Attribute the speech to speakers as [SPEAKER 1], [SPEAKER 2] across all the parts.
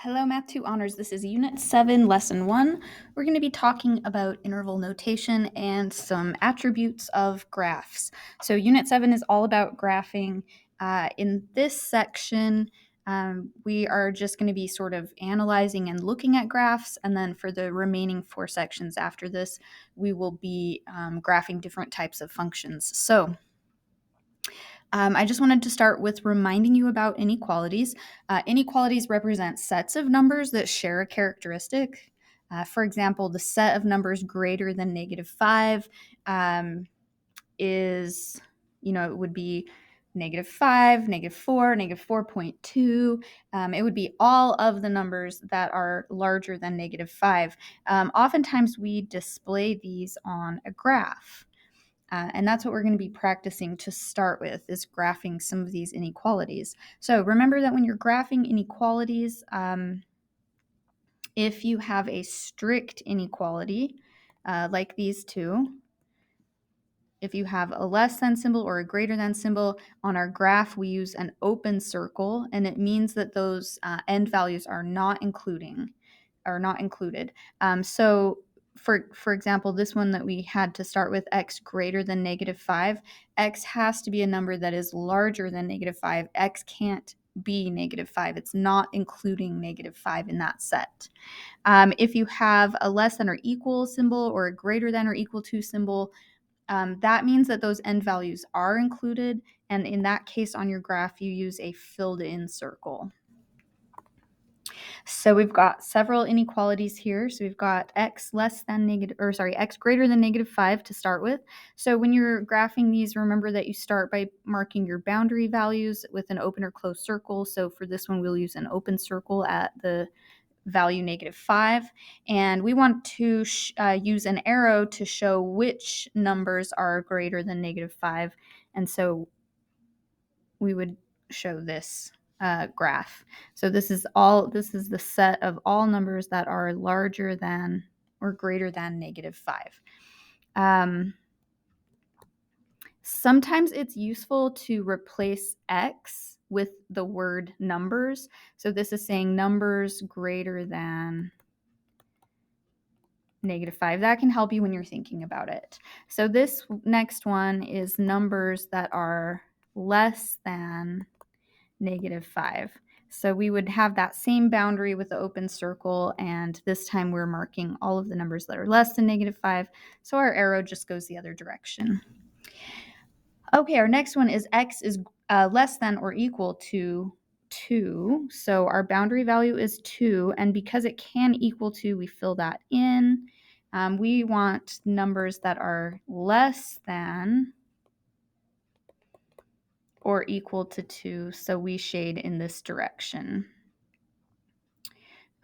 [SPEAKER 1] Hello, Math 2 Honors. This is Unit 7, Lesson 1. We're going to be talking about interval notation and some attributes of graphs. So Unit 7 is all about graphing. In this section, we are just going to be sort of analyzing and looking at graphs, and then for the remaining 4 sections after this, we will be graphing different types of functions. So I just wanted to start with reminding you about inequalities. Inequalities represent sets of numbers that share a characteristic. For example, the set of numbers greater than -5 is, it would be -5, -4, -4.2. It would be all of the numbers that are larger than -5. Oftentimes, we display these on a graph. And that's what we're going to be practicing to start with, is graphing some of these inequalities. So remember that when you're graphing inequalities, if you have a strict inequality, like these two, if you have a less than symbol or a greater than symbol on our graph, we use an open circle, and it means that those end values are not included. So for example, this one that we had to start with, x greater than -5, x has to be a number that is larger than -5. X can't be -5. It's not including -5 in that set. If you have a less than or equal symbol or a greater than or equal to symbol, that means that those end values are included, and in that case on your graph, you use a filled-in circle. So we've got several inequalities here. So we've got x greater than -5 to start with. So when you're graphing these, remember that you start by marking your boundary values with an open or closed circle. So for this one, we'll use an open circle at the value -5, and we want to use an arrow to show which numbers are greater than -5, and so we would show this graph. So this is the set of all numbers that are larger than or greater than -5. Sometimes it's useful to replace x with the word numbers. So this is saying numbers greater than -5. That can help you when you're thinking about it. So this next one is numbers that are less than -5. So we would have that same boundary with the open circle, and this time we're marking all of the numbers that are less than -5, so our arrow just goes the other direction. Okay, our next one is x is less than or equal to 2. So our boundary value is 2, and because it can equal to, we fill that in. We want numbers that are less than or equal to 2, so we shade in this direction.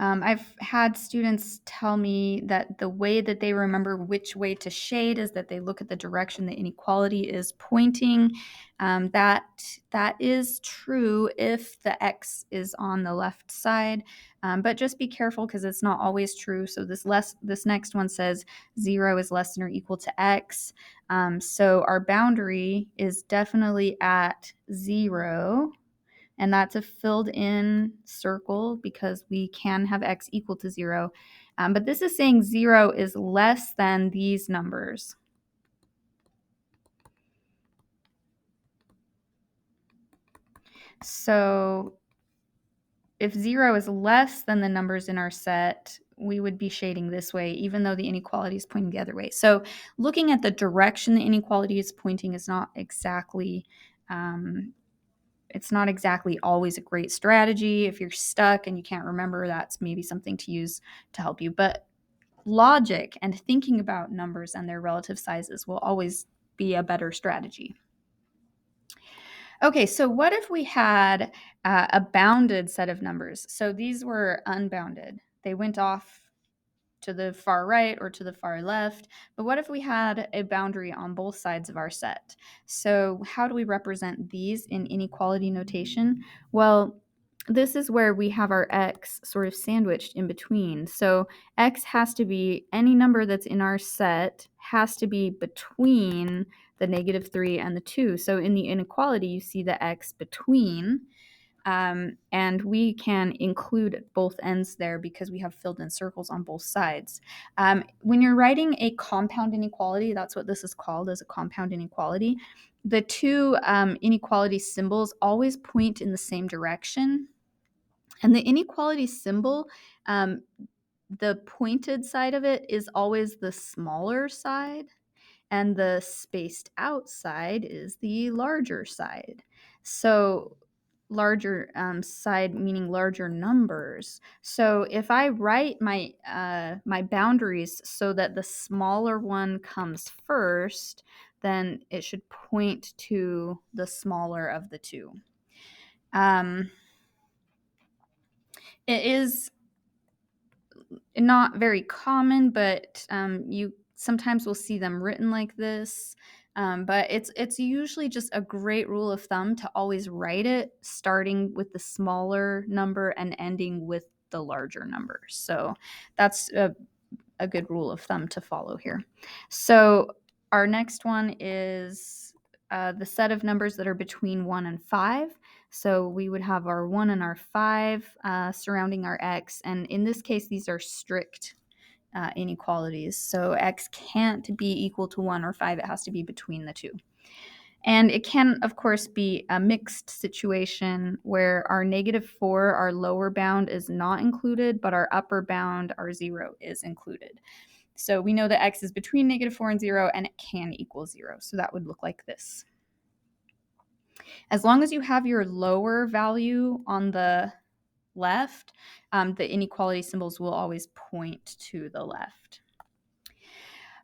[SPEAKER 1] I've had students tell me that the way that they remember which way to shade is that they look at the direction the inequality is pointing. That is true if the x is on the left side, but just be careful because it's not always true. So this next one says 0 is less than or equal to x. So our boundary is definitely at 0. And that's a filled in circle because we can have x equal to 0. But this is saying 0 is less than these numbers. So if 0 is less than the numbers in our set, we would be shading this way, even though the inequality is pointing the other way. So looking at the direction the inequality is pointing is not exactly it's not exactly always a great strategy. If you're stuck and you can't remember, that's maybe something to use to help you. But logic and thinking about numbers and their relative sizes will always be a better strategy. Okay, so what if we had a bounded set of numbers? So these were unbounded. They went off to the far right or to the far left. But what if we had a boundary on both sides of our set? So how do we represent these in inequality notation? Well, this is where we have our x sort of sandwiched in between. So x has to be, any number that's in our set has to be between the -3 and the 2. So in the inequality, you see the x between. And we can include both ends there because we have filled in circles on both sides. When you're writing a compound inequality, that's what this is called, as a compound inequality. The two inequality symbols always point in the same direction. And the inequality symbol, the pointed side of it is always the smaller side, and the spaced out side is the larger side. So larger side meaning larger numbers. So if I write my boundaries so that the smaller one comes first, then it should point to the smaller of the two. It is not very common, but you sometimes will see them written like this. But it's usually just a great rule of thumb to always write it starting with the smaller number and ending with the larger number. So that's a good rule of thumb to follow here. So our next one is the set of numbers that are between 1 and 5. So we would have our 1 and our 5 surrounding our x. And in this case, these are strict inequalities. So x can't be equal to 1 or 5. It has to be between the two. And it can, of course, be a mixed situation where our -4, our lower bound, is not included, but our upper bound, our 0, is included. So we know that x is between -4 and 0, and it can equal 0. So that would look like this. As long as you have your lower value on the left, the inequality symbols will always point to the left.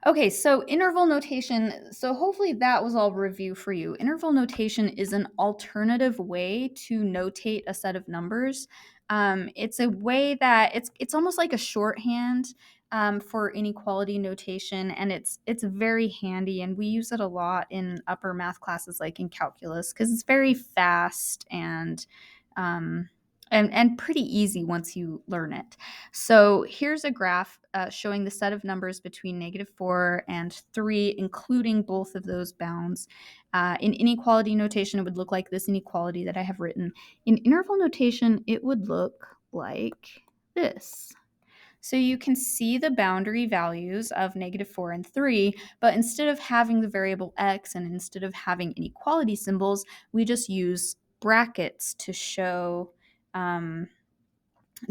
[SPEAKER 1] Okay, so interval notation. So hopefully that was all review for you. Interval notation is an alternative way to notate a set of numbers. It's a way that it's almost like a shorthand for inequality notation, and it's very handy, and we use it a lot in upper math classes, like in calculus, because it's very fast um, and pretty easy once you learn it. So here's a graph showing the set of numbers between -4 and 3, including both of those bounds. In inequality notation, it would look like this inequality that I have written. In interval notation, it would look like this. So you can see the boundary values of -4 and 3, but instead of having the variable x and instead of having inequality symbols, we just use brackets to show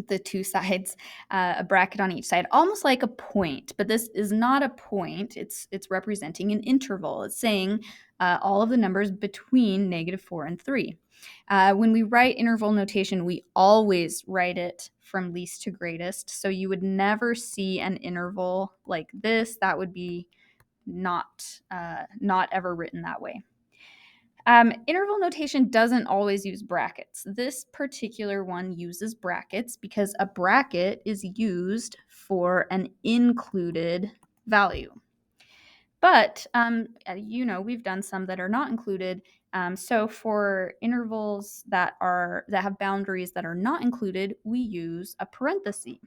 [SPEAKER 1] the two sides, a bracket on each side, almost like a point. But this is not a point. It's representing an interval. It's saying all of the numbers between -4 and 3. When we write interval notation, we always write it from least to greatest. So you would never see an interval like this. That would be not ever written that way. Interval notation doesn't always use brackets. This particular one uses brackets because a bracket is used for an included value. But, we've done some that are not included. So for intervals that have boundaries that are not included, we use a parenthesis.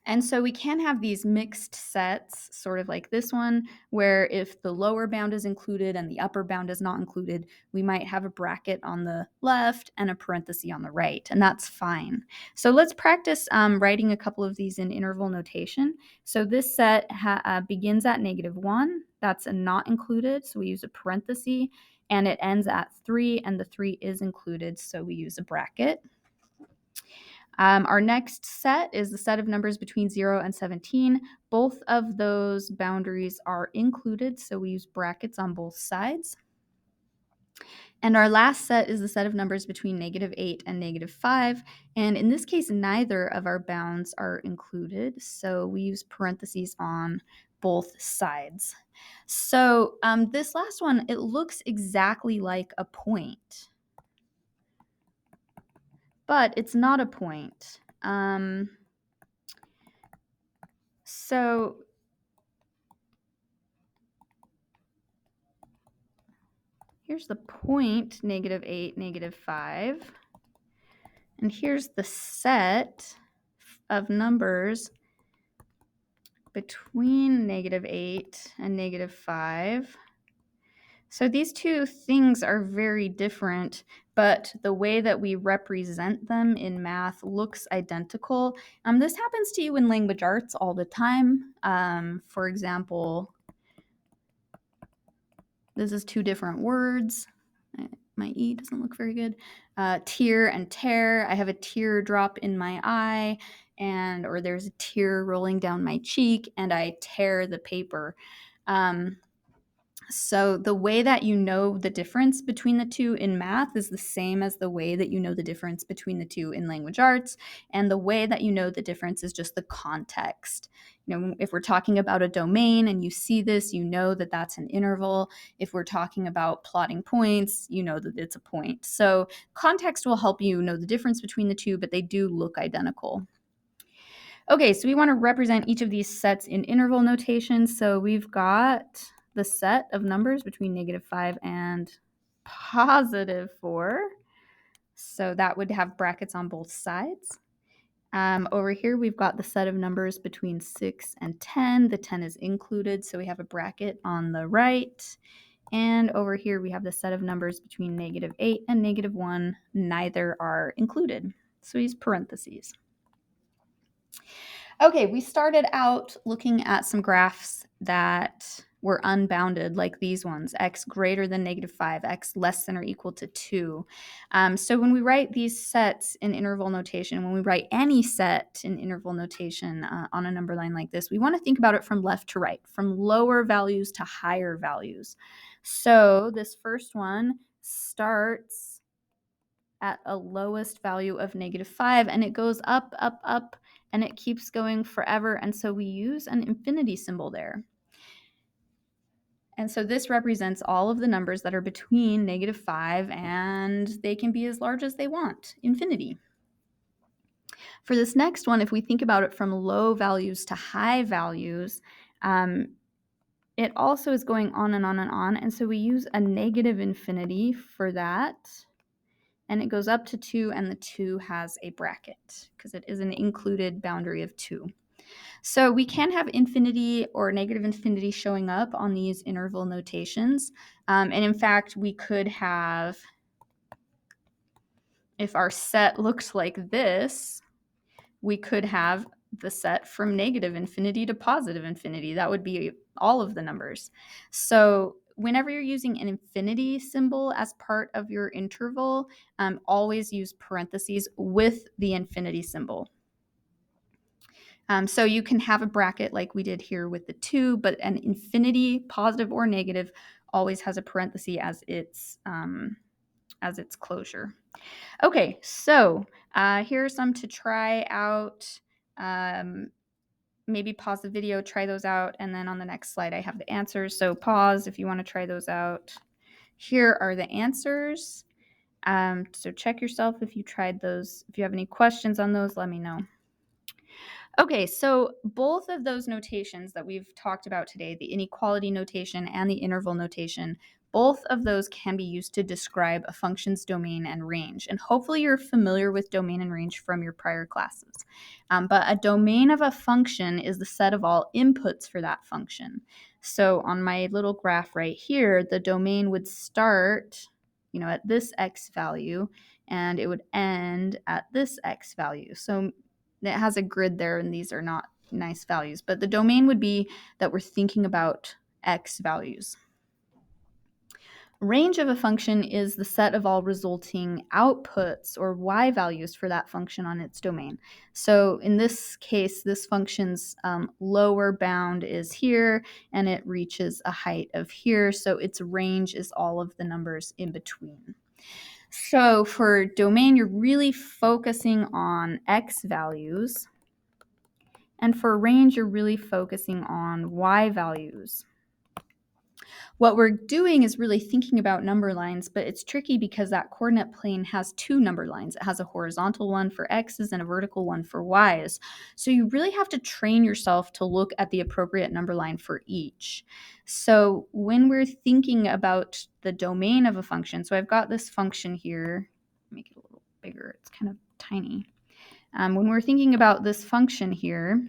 [SPEAKER 1] And so we can have these mixed sets, sort of like this one, where if the lower bound is included and the upper bound is not included, we might have a bracket on the left and a parenthesis on the right, and that's fine. So let's practice writing a couple of these in interval notation. So this set begins at -1. That's a not included, so we use a parenthesis, and it ends at 3, and the 3 is included, so we use a bracket. Our next set is the set of numbers between 0 and 17. Both of those boundaries are included, so we use brackets on both sides. And our last set is the set of numbers between -8 and -5. And in this case, neither of our bounds are included, so we use parentheses on both sides. So this last one, it looks exactly like a point, but it's not a point. So here's the point, -8, -5. And here's the set of numbers between -8 and -5. So these two things are very different, but the way that we represent them in math looks identical. This happens to you in language arts all the time. For example, this is two different words. My E doesn't look very good. Tear and tear. I have a tear drop in my eye, or there's a tear rolling down my cheek, and I tear the paper. So the way that you know the difference between the two in math is the same as the way that you know the difference between the two in language arts. And the way that you know the difference is just the context. If we're talking about a domain and you see this, you know that that's an interval. If we're talking about plotting points, you know that it's a point. So context will help you know the difference between the two, but they do look identical. Okay, so we want to represent each of these sets in interval notation. So we've got the set of numbers between -5 and +4. So that would have brackets on both sides. Over here, we've got the set of numbers between 6 and 10. The 10 is included, so we have a bracket on the right. And over here, we have the set of numbers between -8 and -1. Neither are included, so we use parentheses. Okay, we started out looking at some graphs that were unbounded, like these ones, x greater than -5, x less than or equal to 2. So when we write these sets in interval notation, when we write any set in interval notation on a number line like this, we want to think about it from left to right, from lower values to higher values. So this first one starts at a lowest value of -5, and it goes up, up, up, and it keeps going forever. And so we use an infinity symbol there. And so this represents all of the numbers that are between -5, and they can be as large as they want, infinity. For this next one, if we think about it from low values to high values, it also is going on and on and on. And so we use a negative infinity for that. And it goes up to 2, and the 2 has a bracket because it is an included boundary of 2. So we can have infinity or negative infinity showing up on these interval notations. And in fact, we could have, if our set looked like this, we could have the set from negative infinity to positive infinity. That would be all of the numbers. So whenever you're using an infinity symbol as part of your interval, always use parentheses with the infinity symbol. So you can have a bracket like we did here with the 2, but an infinity, positive or negative, always has a parenthesis as its closure. Okay, so here are some to try out. Maybe pause the video, try those out, and then on the next slide I have the answers. So pause if you want to try those out. Here are the answers. So check yourself if you tried those. If you have any questions on those, let me know. Okay, so both of those notations that we've talked about today, the inequality notation and the interval notation, both of those can be used to describe a function's domain and range. And hopefully you're familiar with domain and range from your prior classes. But a domain of a function is the set of all inputs for that function. So on my little graph right here, the domain would start, at this x value, and it would end at this x value. So it has a grid there, and these are not nice values. But the domain would be that we're thinking about x values. Range of a function is the set of all resulting outputs or y values for that function on its domain. So in this case, this function's lower bound is here, and it reaches a height of here. So its range is all of the numbers in between. So for domain, you're really focusing on x values. And for range, you're really focusing on y values. What we're doing is really thinking about number lines, but it's tricky because that coordinate plane has two number lines. It has a horizontal one for x's and a vertical one for y's. So you really have to train yourself to look at the appropriate number line for each. So when we're thinking about the domain of a function, so I've got this function here, make it a little bigger, it's kind of tiny. When we're thinking about this function here,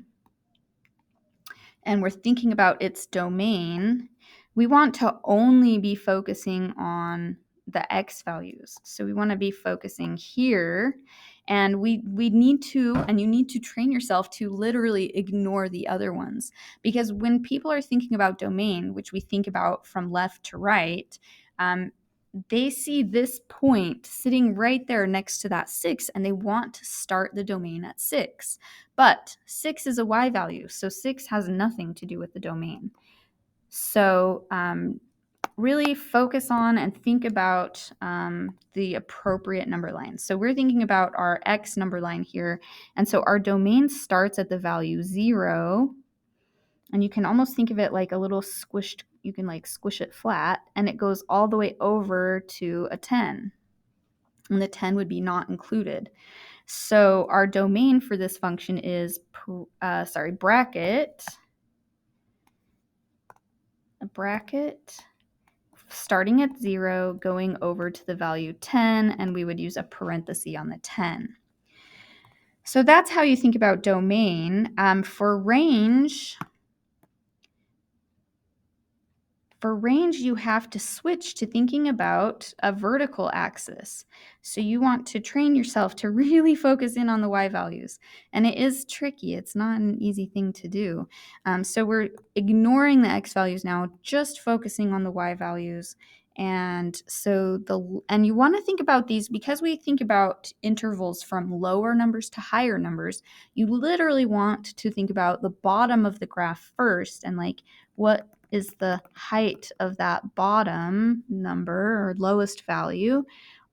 [SPEAKER 1] and we're thinking about its domain, we want to only be focusing on the x values. So we want to be focusing here, and we need to, and you need to train yourself to literally ignore the other ones, because when people are thinking about domain, which we think about from left to right, they see this point sitting right there next to that 6, and they want to start the domain at 6. But 6 is a y value, so 6 has nothing to do with the domain. So really focus on and think about the appropriate number line. So we're thinking about our x number line here. And so our domain starts at the value 0. And you can almost think of it like a little squished, you can like squish it flat, and it goes all the way over to a 10. And the 10 would be not included. So our domain for this function is, bracket, a bracket starting at 0, going over to the value 10, and we would use a parenthesis on the 10. So that's how you think about domain. For range, you have to switch to thinking about a vertical axis. So you want to train yourself to really focus in on the y values. And it is tricky. It's not an easy thing to do. So we're ignoring the x values now, just focusing on the y values. And so and you want to think about these, because we think about intervals from lower numbers to higher numbers. You literally want to think about the bottom of the graph first, and like, what is the height of that bottom number or lowest value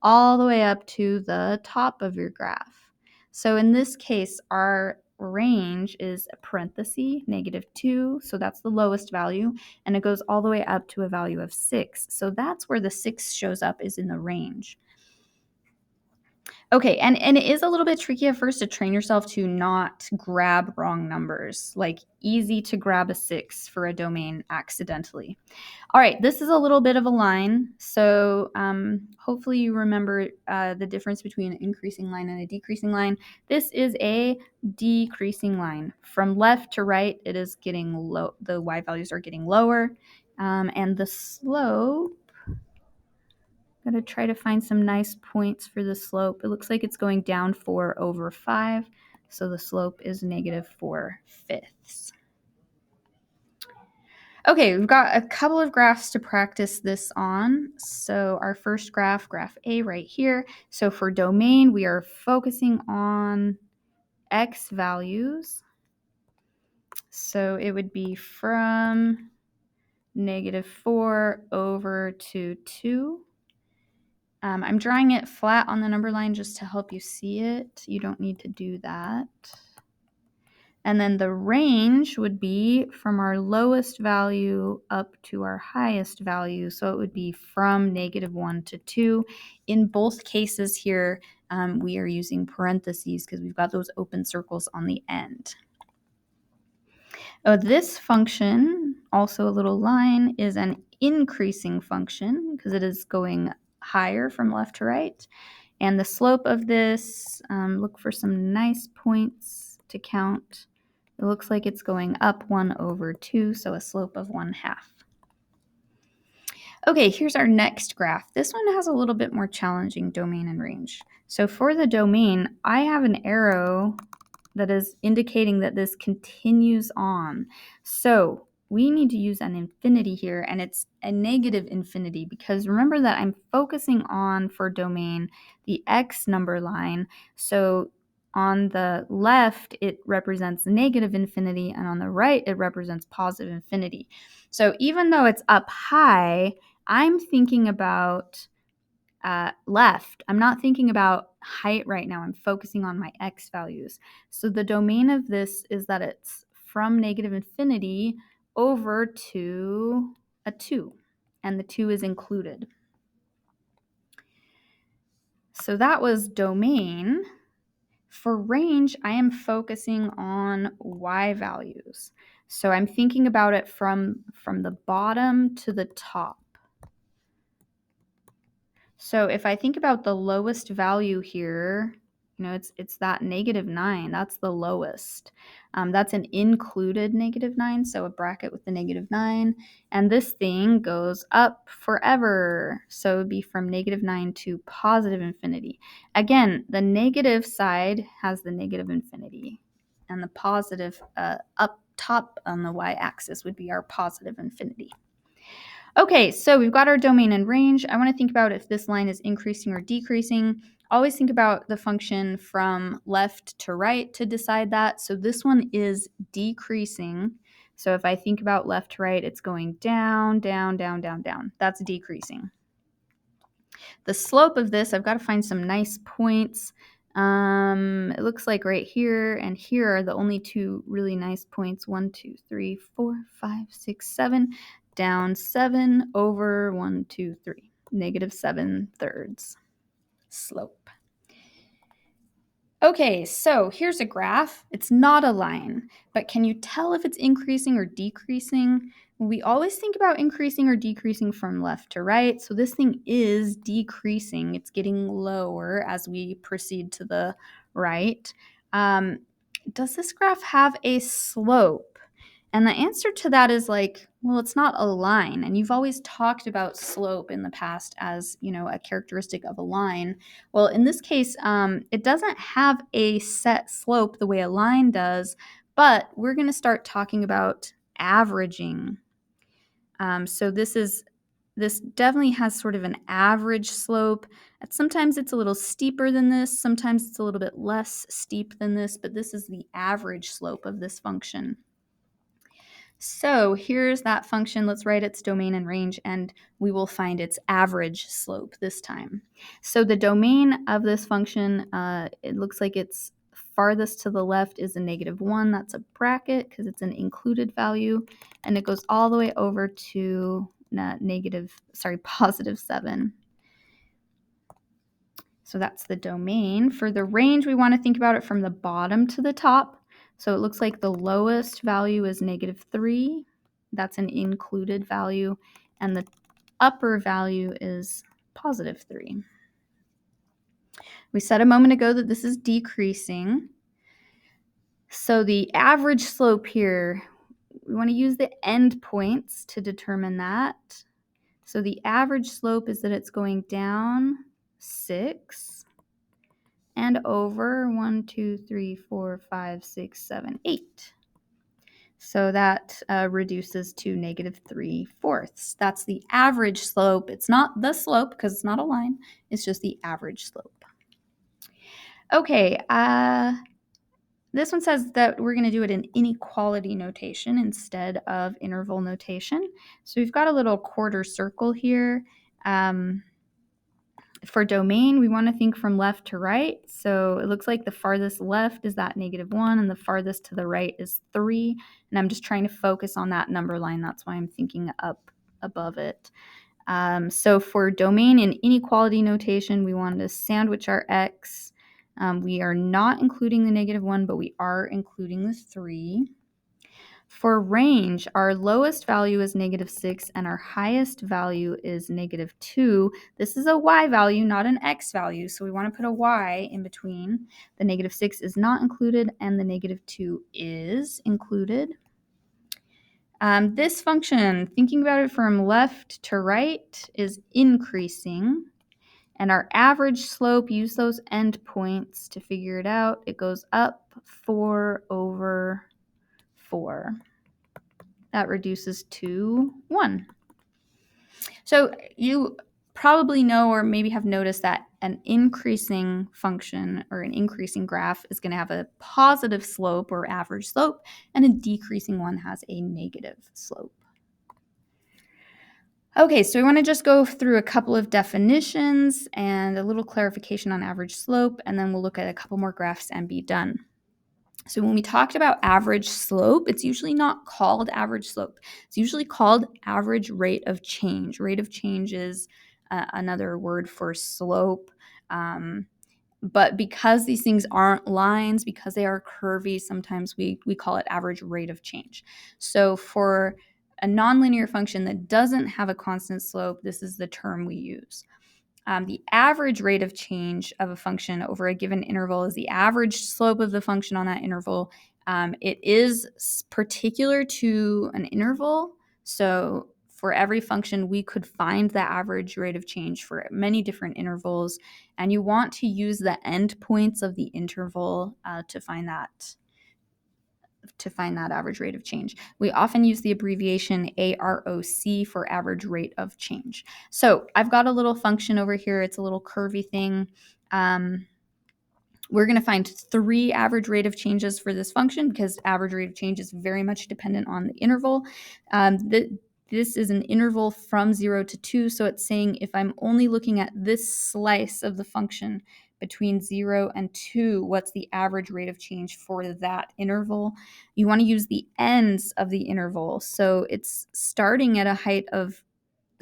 [SPEAKER 1] all the way up to the top of your graph. So in this case, our range is a parenthesis, -2, so that's the lowest value, and it goes all the way up to a value of 6. So that's where the 6 shows up, is in the range. Okay, and it is a little bit tricky at first to train yourself to not grab wrong numbers. Like, easy to grab a 6 for a domain accidentally. All right, this is a little bit of a line. So hopefully you remember the difference between an increasing line and a decreasing line. This is a decreasing line. From left to right, it is getting low. The y values are getting lower. And the slope, I'm going to try to find some nice points for the slope. It looks like it's going down 4/5. So the slope is -4/5. Okay, we've got a couple of graphs to practice this on. So our first graph, graph A right here. So for domain, we are focusing on x values. So it would be from -4 over to 2. I'm drawing it flat on the number line just to help you see it. You don't need to do that. And then the range would be from our lowest value up to our highest value. So it would be from -1 to 2. In both cases here, we are using parentheses because we've got those open circles on the end. This function, also a little line, is an increasing function because it is going higher from left to right. And the slope of this, look for some nice points to count. It looks like it's going up 1/2, so a slope of 1/2. Okay, here's our next graph. This one has a little bit more challenging domain and range. So for the domain, I have an arrow that is indicating that this continues on. So we need to use an infinity here, and it's a negative infinity, because remember that I'm focusing on, for domain, the x number line. So on the left, it represents negative infinity, and on the right, it represents positive infinity. So even though it's up high, I'm thinking about left. I'm not thinking about height right now. I'm focusing on my x values. So the domain of this is that it's from negative infinity over to a 2, and the 2 is included. So that was domain. For range, I am focusing on y values. So I'm thinking about it from the bottom to the top. So if I think about the lowest value here, It's that -9. That's the lowest. That's an included -9, so a bracket with the -9. And this thing goes up forever. So it would be from -9 to positive infinity. Again, the negative side has the negative infinity, and the positive up top on the y-axis would be our positive infinity. Okay, so we've got our domain and range. I want to think about if this line is increasing or decreasing. Always think about the function from left to right to decide that. So this one is decreasing. So if I think about left to right, it's going down, down, down, down, down. That's decreasing. The slope of this, I've got to find some nice points. It looks like right here and here are the only two really nice points. 1, 2, 3, 4, 5, 6, 7. Down 7 over 1, 2, 3. -7/3 slope. Okay, so here's a graph. It's not a line, but can you tell if it's increasing or decreasing? We always think about increasing or decreasing from left to right. So this thing is decreasing. It's getting lower as we proceed to the right. Does this graph have a slope? And the answer to that is well, it's not a line. And you've always talked about slope in the past as, a characteristic of a line. Well, in this case, it doesn't have a set slope the way a line does, but we're going to start talking about averaging. So this definitely has sort of an average slope. Sometimes it's a little steeper than this. Sometimes it's a little bit less steep than this, but this is the average slope of this function. So here's that function. Let's write its domain and range, and we will find its average slope this time. So the domain of this function, it looks like its farthest to the left is a -1. That's a bracket because it's an included value, and it goes all the way over to +7. So that's the domain. For the range, we want to think about it from the bottom to the top. So it looks like the lowest value is -3. That's an included value. And the upper value is +3. We said a moment ago that this is decreasing. So the average slope here, we want to use the endpoints to determine that. So the average slope is that it's going down 6 and over 1, 2, 3, 4, 5, 6, 7, 8. So that reduces to -3/4. That's the average slope. It's not the slope because it's not a line. It's just the average slope. Okay, this one says that we're going to do it in inequality notation instead of interval notation. So we've got a little quarter circle here. For domain, we want to think from left to right. So it looks like the farthest left is that -1 and the farthest to the right is 3. And I'm just trying to focus on that number line. That's why I'm thinking up above it. So for domain in inequality notation, we want to sandwich our x. We are not including the -1, but we are including the 3. For range, our lowest value is -6 and our highest value is -2. This is a y value, not an x value, so we want to put a y in between. The -6 is not included and the -2 is included. This function, thinking about it from left to right, is increasing. And our average slope, use those endpoints to figure it out. It goes up 4 over 4. That reduces to 1. So you probably know or maybe have noticed that an increasing function or an increasing graph is going to have a positive slope or average slope, and a decreasing one has a negative slope. Okay, so we want to just go through a couple of definitions and a little clarification on average slope, and then we'll look at a couple more graphs and be done. So when we talked about average slope, it's usually not called average slope. It's usually called average rate of change. Rate of change is another word for slope. But because these things aren't lines, because they are curvy, sometimes we call it average rate of change. So for a nonlinear function that doesn't have a constant slope, this is the term we use. The average rate of change of a function over a given interval is the average slope of the function on that interval. It is particular to an interval. So for every function, we could find the average rate of change for many different intervals. And you want to use the endpoints of the interval to find that average rate of change. We often use the abbreviation AROC for average rate of change. So I've got a little function over here. It's a little curvy thing. We're going to find 3 average rate of changes for this function because average rate of change is very much dependent on the interval. This is an interval from 0 to 2, so it's saying if I'm only looking at this slice of the function between 0 and 2, what's the average rate of change for that interval? You want to use the ends of the interval, so it's starting at a height of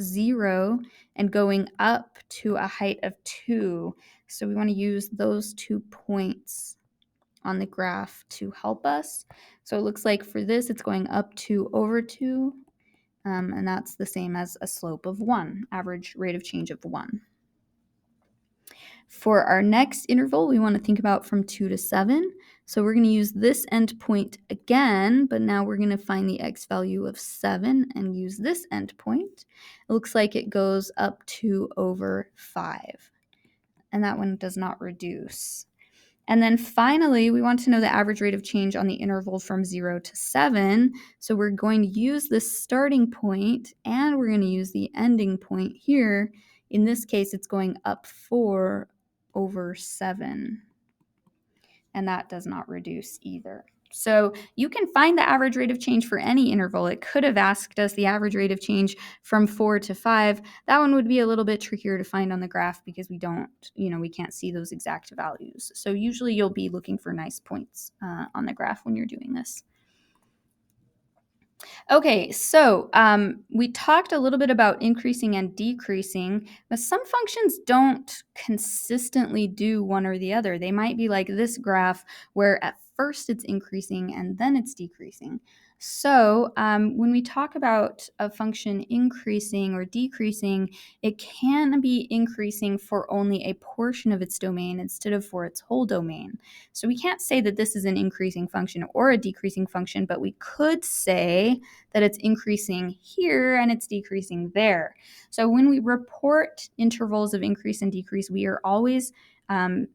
[SPEAKER 1] 0 and going up to a height of 2. So we want to use those 2 points on the graph to help us. So it looks like for this, it's going up 2 over 2, and that's the same as a slope of 1, average rate of change of 1. For our next interval, we want to think about from 2 to 7. So we're going to use this endpoint again, but now we're going to find the x value of 7 and use this endpoint. It looks like it goes up 2 over 5, and that one does not reduce. And then finally, we want to know the average rate of change on the interval from 0 to 7. So we're going to use this starting point, and we're going to use the ending point here. In this case, it's going up 4 over 7. And that does not reduce either. So you can find the average rate of change for any interval. It could have asked us the average rate of change from 4 to 5. That one would be a little bit trickier to find on the graph because we can't see those exact values. So usually you'll be looking for nice points on the graph when you're doing this. Okay, so we talked a little bit about increasing and decreasing, but some functions don't consistently do one or the other. They might be like this graph where at first it's increasing and then it's decreasing. So when we talk about a function increasing or decreasing, it can be increasing for only a portion of its domain instead of for its whole domain. So we can't say that this is an increasing function or a decreasing function, but we could say that it's increasing here and it's decreasing there. So when we report intervals of increase and decrease, we are always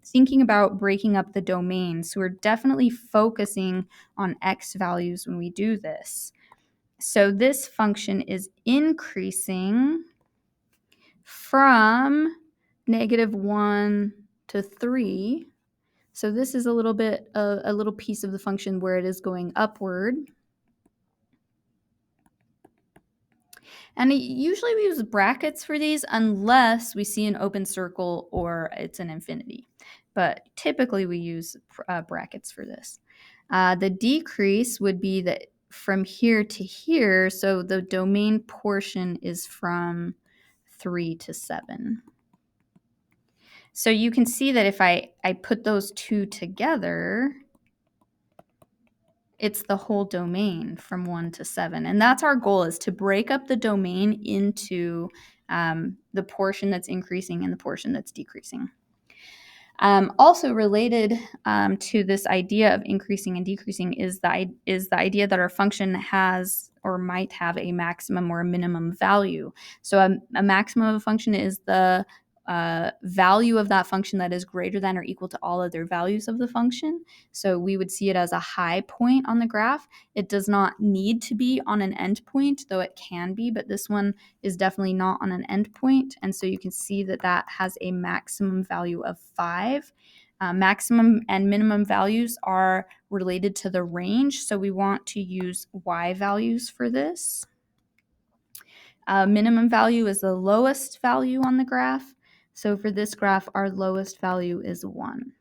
[SPEAKER 1] thinking about breaking up the domain. So we're definitely focusing on x values when we do this. So this function is increasing from -1 to 3. So this is a little piece of the function where it is going upward. And usually we use brackets for these unless we see an open circle or it's an infinity. But typically we use brackets for this. The decrease would be that from here to here, so the domain portion is from 3 to 7. So you can see that if I put those two together, it's the whole domain from 1 to 7. And that's our goal, is to break up the domain into the portion that's increasing and the portion that's decreasing. Also related to this idea of increasing and decreasing is the idea that our function has or might have a maximum or a minimum value. So a maximum of a function is the value of that function that is greater than or equal to all other values of the function. So we would see it as a high point on the graph. It does not need to be on an endpoint, though it can be, but this one is definitely not on an endpoint. And so you can see that that has a maximum value of 5. Maximum and minimum values are related to the range, so we want to use y values for this. Minimum value is the lowest value on the graph. So for this graph, our lowest value is 1.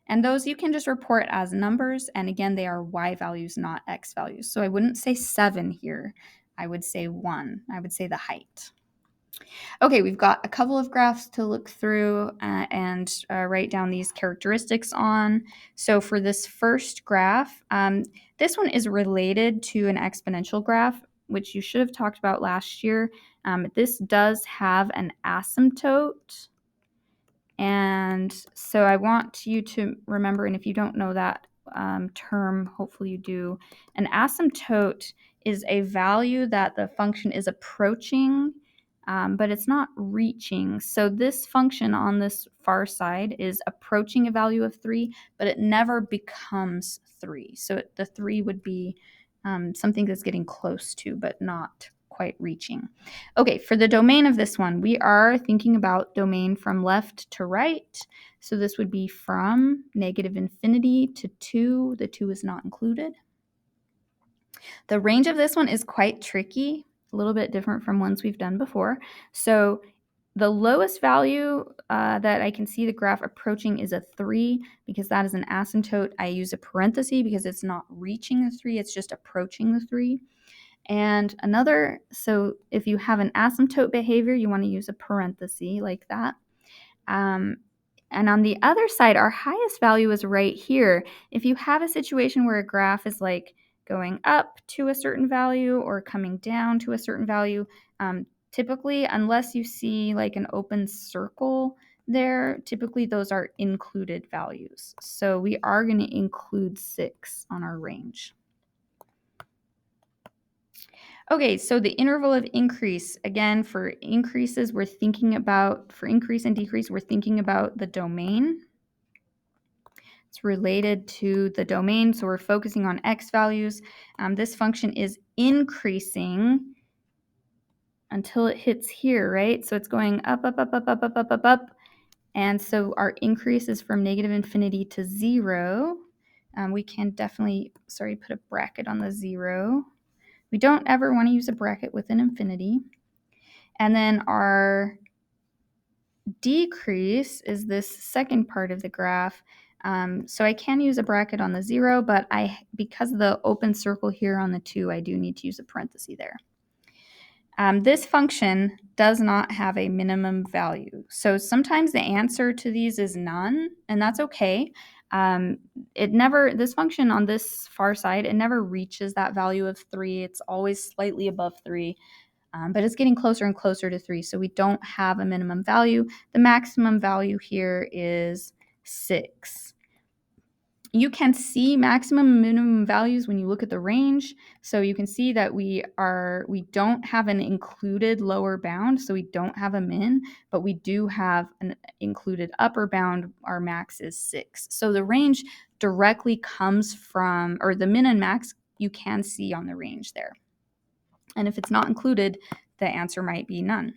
[SPEAKER 1] And those you can just report as numbers. And again, they are y values, not x values. So I wouldn't say 7 here. I would say 1. I would say the height. Okay, we've got a couple of graphs to look through and write down these characteristics on. So for this first graph, this one is related to an exponential graph, which you should have talked about last year. This does have an asymptote. And so I want you to remember, and if you don't know that term, hopefully you do, an asymptote is a value that the function is approaching, but it's not reaching. So this function on this far side is approaching a value of 3, but it never becomes 3. So the 3 would be something that's getting close to, but not quite reaching. Okay, for the domain of this one, we are thinking about domain from left to right. So this would be from negative infinity to 2. The 2 is not included. The range of this one is quite tricky, a little bit different from ones we've done before. So the lowest value that I can see the graph approaching is a 3 because that is an asymptote. I use a parenthesis because it's not reaching the 3, it's just approaching the 3. And another, so if you have an asymptote behavior, you want to use a parenthesis like that. And on the other side, our highest value is right here. If you have a situation where a graph is like going up to a certain value or coming down to a certain value, typically, unless you see like an open circle there, typically those are included values. So we are going to include 6 on our range. Okay, so the interval of increase, again, for increases, we're thinking about, for increase and decrease, we're thinking about the domain. It's related to the domain, so we're focusing on x values. This function is increasing until it hits here, right? So it's going up, up, up, up, up, up, up, up, up. And so our increase is from negative infinity to 0. We can definitely, put a bracket on the 0. We don't ever want to use a bracket with an infinity. And then our decrease is this second part of the graph. So I can use a bracket on the 0, but because of the open circle here on the 2, I do need to use a parenthesis there. This function does not have a minimum value. So sometimes the answer to these is none, and that's okay. This function on this far side, it never reaches that value of 3. It's always slightly above 3. But it's getting closer and closer to 3, so we don't have a minimum value. The maximum value here is 6. You can see maximum and minimum values when you look at the range. So you can see that we don't have an included lower bound, so we don't have a min, but we do have an included upper bound. Our max is 6. So the range directly comes from, or the min and max you can see on the range there. And if it's not included, the answer might be none.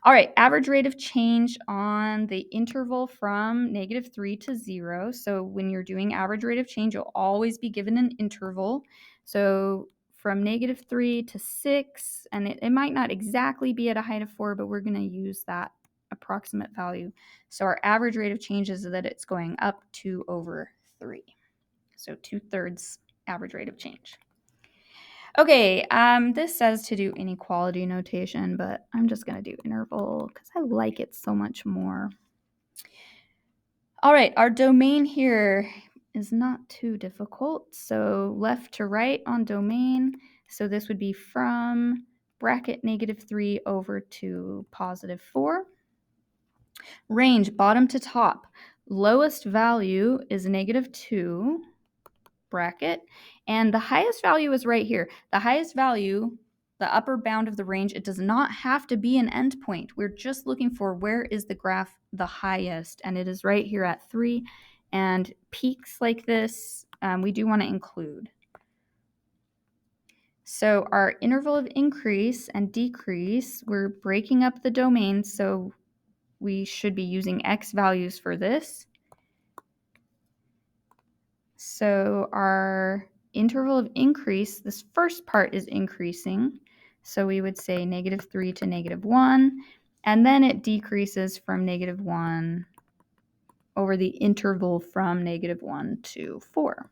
[SPEAKER 1] All right, average rate of change on the interval from negative 3 to 0. So when you're doing average rate of change, you'll always be given an interval. So from negative 3 to 6, and it might not exactly be at a height of 4, but we're going to use that approximate value. So our average rate of change is that it's going up 2 over 3. So 2/3 average rate of change. Okay, this says to do inequality notation, but I'm just going to do interval because I like it so much more. All right, our domain here is not too difficult. So left to right on domain. So this would be from bracket negative 3 over to positive 4. Range, bottom to top. Lowest value is negative 2. Bracket, and the highest value is right here. The highest value, the upper bound of the range, it does not have to be an endpoint. We're just looking for where is the graph the highest, and it is right here at 3. And peaks like this, we do want to include. So our interval of increase and decrease, we're breaking up the domain, so we should be using x values for this. So our interval of increase, this first part is increasing. So we would say negative 3 to negative 1. And then it decreases from negative 1 over the interval from negative 1 to 4.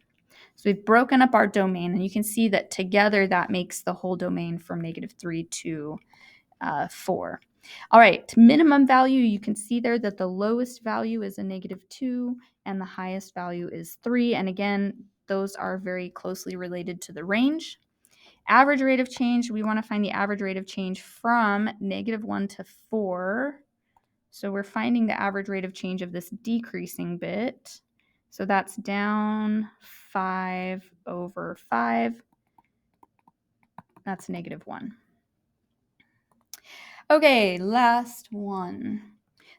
[SPEAKER 1] So we've broken up our domain. And you can see that together that makes the whole domain from negative 3 to 4. All right, minimum value, you can see there that the lowest value is a negative 2 and the highest value is 3. And again, those are very closely related to the range. Average rate of change, we want to find the average rate of change from -1 to 4. So we're finding the average rate of change of this decreasing bit. So that's down 5/5. That's -1. Okay, last one.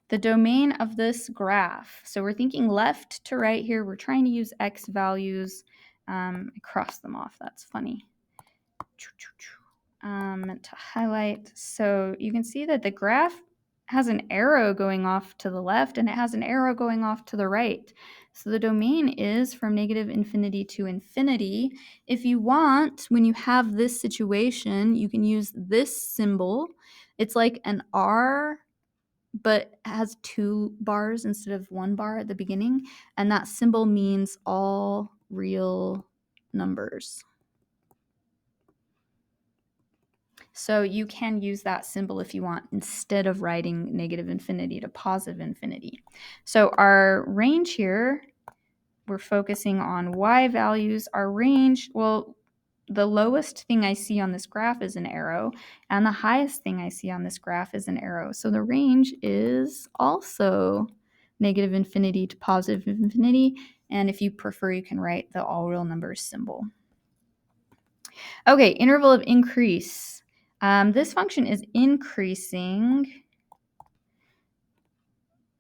[SPEAKER 1] The domain of this graph. So we're thinking left to right here. We're trying to use x values. I crossed them off. That's funny. To highlight. So you can see that the graph has an arrow going off to the left and it has an arrow going off to the right. So the domain is from -infinity to infinity. If you want, when you have this situation, you can use this symbol. It's like an R, but has 2 bars instead of 1 bar at the beginning. And that symbol means all real numbers. So you can use that symbol if you want instead of writing -infinity to +infinity. So our range here, we're focusing on y values. Our range, well, the lowest thing I see on this graph is an arrow, and the highest thing I see on this graph is an arrow. So the range is also -infinity to +infinity, and if you prefer, you can write the all real numbers symbol. Okay, interval of increase. This function is increasing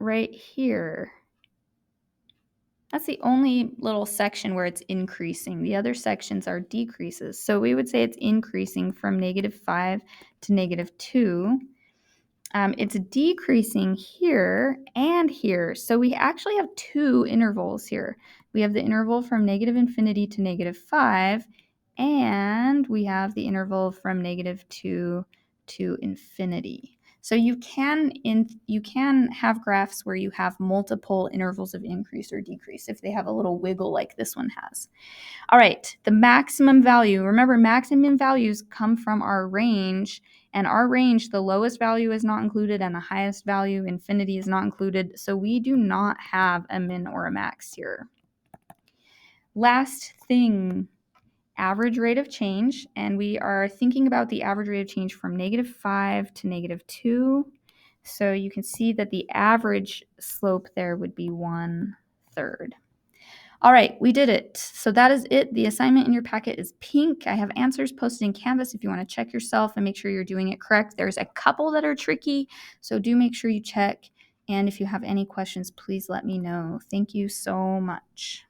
[SPEAKER 1] right here. That's the only little section where it's increasing. The other sections are decreases. So we would say it's increasing from -5 to -2. It's decreasing here and here. So we actually have 2 intervals here. We have the interval from -infinity to -5, and we have the interval from -2 to infinity. So you can have graphs where you have multiple intervals of increase or decrease if they have a little wiggle like this one has. All right, the maximum value. Remember, maximum values come from our range, and our range, the lowest value is not included and the highest value, infinity, is not included. So we do not have a min or a max here. Last thing, average rate of change, and we are thinking about the average rate of change from -5 to -2. So you can see that the average slope there would be 1/3. All right, we did it. So that is it. The assignment in your packet is pink. I have answers posted in Canvas if you want to check yourself and make sure you're doing it correct. There's a couple that are tricky, so do make sure you check. And if you have any questions, please let me know. Thank you so much.